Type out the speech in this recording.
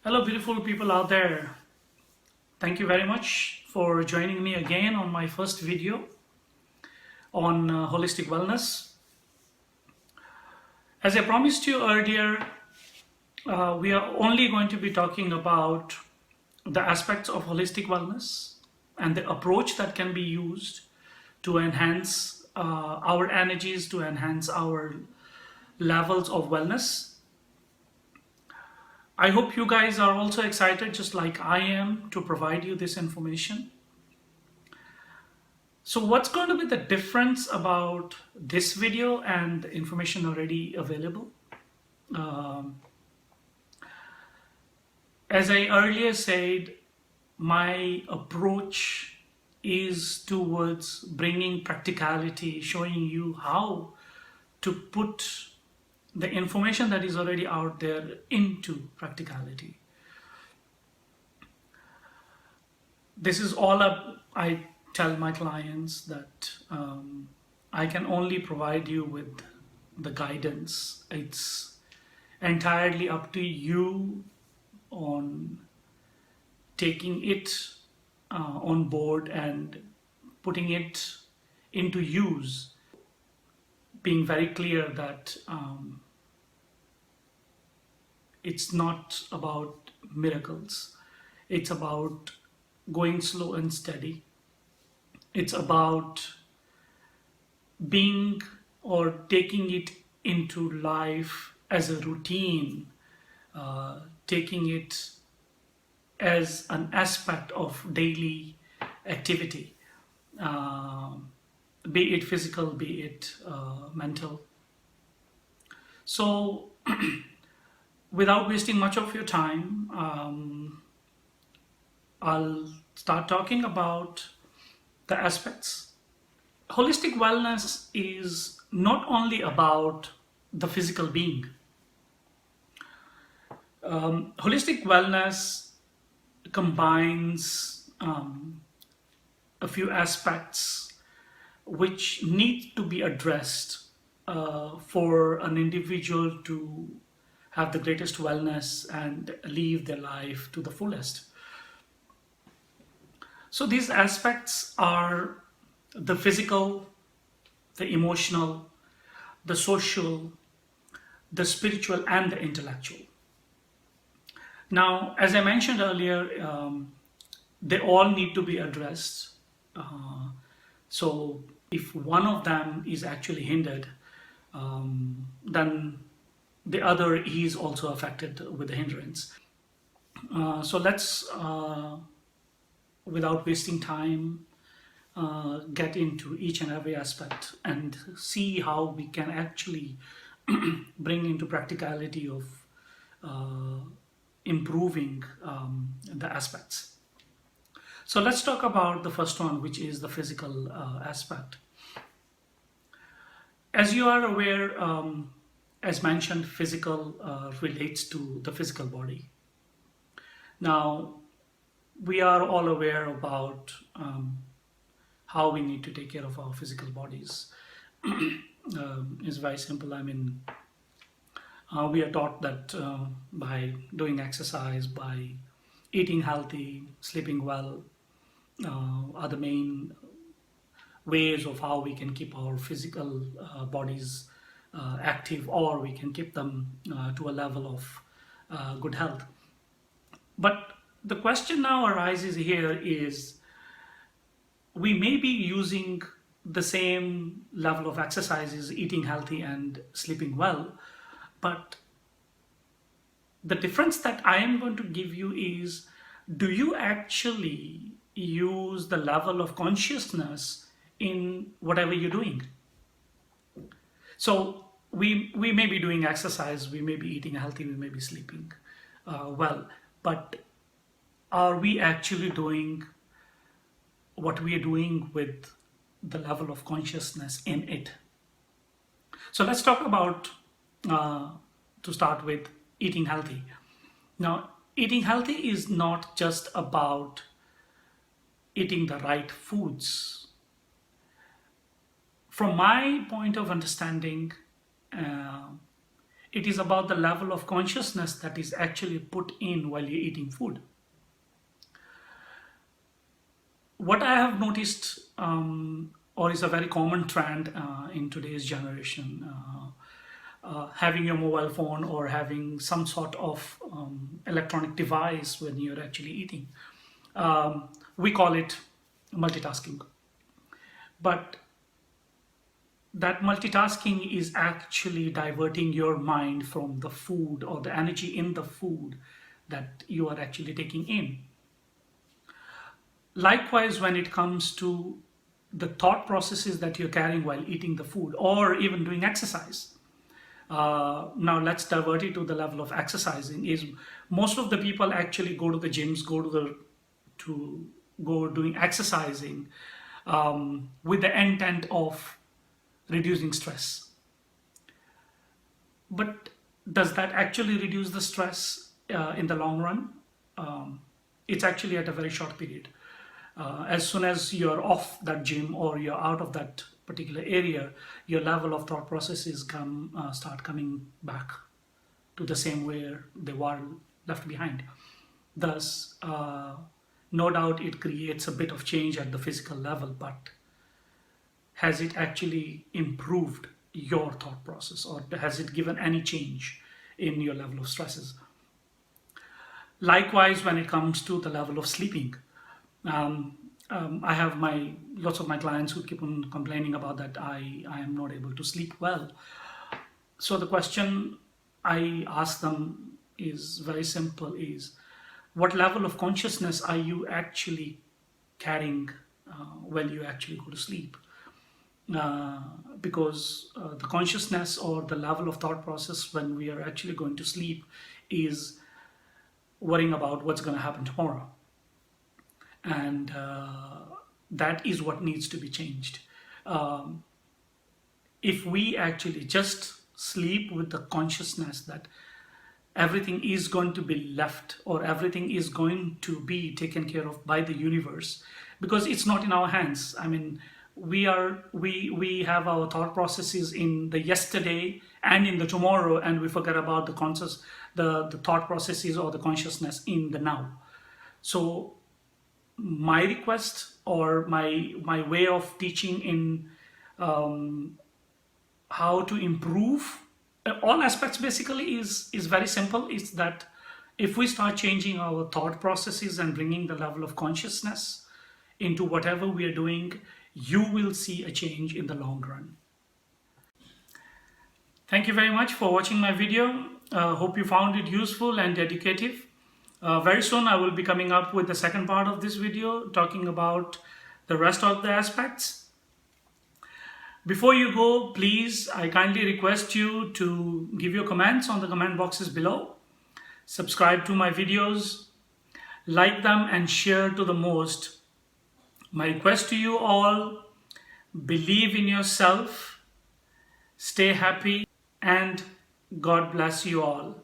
Hello, beautiful people out there. Thank you very much for joining me again on my first video on holistic wellness. As I promised you earlier, we are only going to be talking about the aspects of holistic wellness and the approach that can be used to enhance our energies, to enhance our levels of wellness. I hope you guys are also excited, just like I am, to provide you this information. So what's going to be the difference about this video and the information already available? Um, as I earlier said, my approach is towards bringing practicality, showing you how to put the information that is already out there into practicality. This is all up. I tell my clients that I can only provide you with the guidance. It's entirely up to you on taking it on board and putting it into use, being very clear that it's not about miracles. It's about going slow and steady. It's about being or taking it into life as a routine, taking it as an aspect of daily activity, uh, be it physical, be it mental. So, without wasting much of your time, I'll start talking about the aspects. Holistic wellness is not only about the physical being. Holistic wellness combines a few aspects which need to be addressed for an individual to have the greatest wellness and live their life to the fullest. So these aspects are the physical, the emotional, the social, the spiritual, and the intellectual. Now, as I mentioned earlier, they all need to be addressed. So if one of them is actually hindered, then the other is also affected with the hindrance. So let's, without wasting time, get into each and every aspect and see how we can actually bring into practicality of improving the aspects. So let's talk about the first one, which is the physical aspect. As you are aware, as mentioned, physical relates to the physical body. Now, we are all aware about how we need to take care of our physical bodies. It's very simple. I mean, we are taught that by doing exercise, by eating healthy, sleeping well, are the main ways of how we can keep our physical bodies active, or we can keep them to a level of good health. But the question now arises here is, we may be using the same level of exercises, eating healthy and sleeping well, but the difference that I am going to give you is, do you actually use the level of consciousness in whatever you're doing? So we may be doing exercise, we may be eating healthy, we may be sleeping well, but are we actually doing what we are doing with the level of consciousness in it? So let's talk about, to start with, eating healthy. Now, eating healthy is not just about eating the right foods. From my point of understanding, it is about the level of consciousness that is actually put in while you're eating food. What I have noticed, or is a very common trend in today's generation, having your mobile phone or having some sort of electronic device when you're actually eating. We call it multitasking. But that multitasking is actually diverting your mind from the food or the energy in the food that you are actually taking in. Likewise, when it comes to the thought processes that you're carrying while eating the food or even doing exercise. Now let's divert it to the level of exercising. Is most of the people actually go to the gyms, go doing exercising with the intent of reducing stress. But does that actually reduce the stress in the long run? It's actually at a very short period. As soon as you're off that gym or you're out of that particular area, your level of thought processes start coming back to the same where they were left behind. Thus, no doubt it creates a bit of change at the physical level, but has it actually improved your thought process, or has it given any change in your level of stresses? Likewise, when it comes to the level of sleeping, I have lots of my clients who keep on complaining about that I am not able to sleep well. So the question I ask them is very simple: is what level of consciousness are you actually carrying when you actually go to sleep? Because the consciousness or the level of thought process when we are actually going to sleep is worrying about what's going to happen tomorrow. And that is what needs to be changed. If we actually just sleep with the consciousness that everything is going to be left or everything is going to be taken care of by the universe, because it's not in our hands. I mean, we have our thought processes in the yesterday and in the tomorrow, and we forget about the thought processes or the consciousness in the now. So my request or my way of teaching in how to improve all aspects basically is very simple. It's that if we start changing our thought processes and bringing the level of consciousness into whatever we are doing, you will see a change in the long run. Thank you very much for watching my video. Hope you found it useful and educative. Very soon I will be coming up with the second part of this video, talking about the rest of the aspects. Before you go, please, I kindly request you to give your comments on the comment boxes below. Subscribe to my videos, like them and share to the most. My request to you all, believe in yourself, stay happy, and God bless you all.